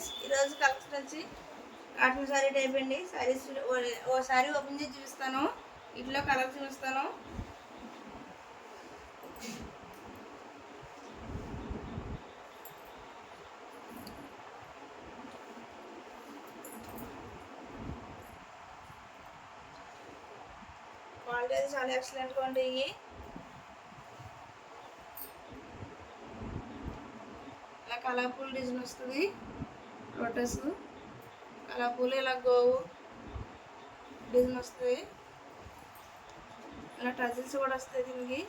Friends, ఈరోజు collection వచ్చి cotton sari type అండి. శారీస్ ఓ శారీ ఓపెన్ చేసి చూపిస్తాను, ఇట్లా కలర్ చూపిస్తాను. క్వాలిటీ అయితే చాలా ఎక్సలెంట్గా ఉంటాయి. ఇలా కలర్ఫుల్ డిజైన్ వస్తుంది. లోటస్ కలర్ఫుల్, ఇలా గోవు డిజైన్ వస్తుంది. ఇలా టజిల్స్ కూడా వస్తాయి దీనికి.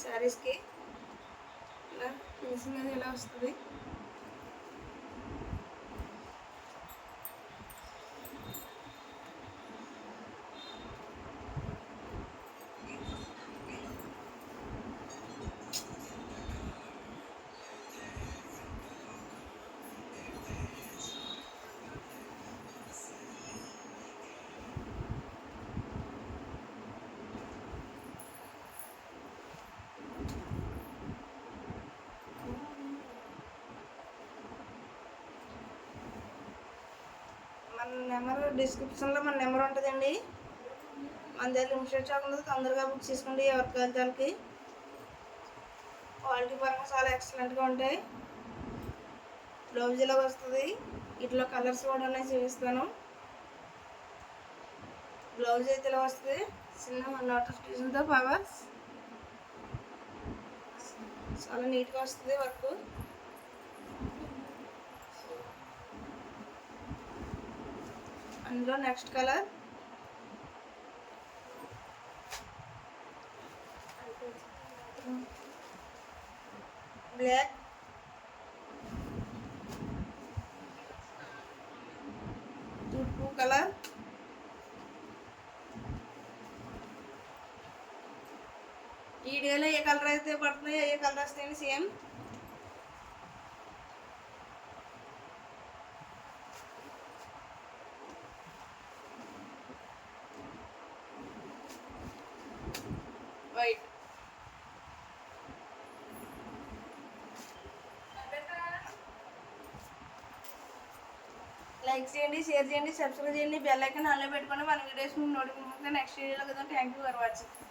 శారీస్కి ఇలా ఫినిషింగ్ అనేది ఇలా వస్తుంది. మన నెంబర్ డిస్క్రిప్షన్లో మన నెంబర్ ఉంటుందండి. మన దగ్గర లిమిటెడ్ స్టాక్ ఉంటుంది, తొందరగా బుక్ చేసుకోండి. ఎవరికి కావాలి వాళ్ళకి. క్వాలిటీ పరంగా చాలా ఎక్సలెంట్గా ఉంటాయి. బ్లౌజ్ ఇలా వస్తుంది. ఇట్లా కలర్స్ కూడా ఉన్నాయి, చూపిస్తాను. బ్లౌజ్ అయితే ఇలా వస్తుంది, చిన్న లోటస్ డిజైన్తో ఫ్లవర్స్. చాలా నీట్గా వస్తుంది వర్క్. అందులో next colour black, two colour, ఈ డేలో ఏ కలర్ అయితే పడుతున్నాయో ఏ కలర్ వస్తాయండి సేమ్. వైట్, లైక్ చేయండి, షేర్ చేయండి, సబ్స్క్రైబ్ చేయండి, బెల్ ఐకాన్ ఆన్లో పెట్టుకోండి. మన వీడియోస్ నోటిఫికేషన్ నెక్స్ట్ వీడియోలో కదా. Thank you for watching.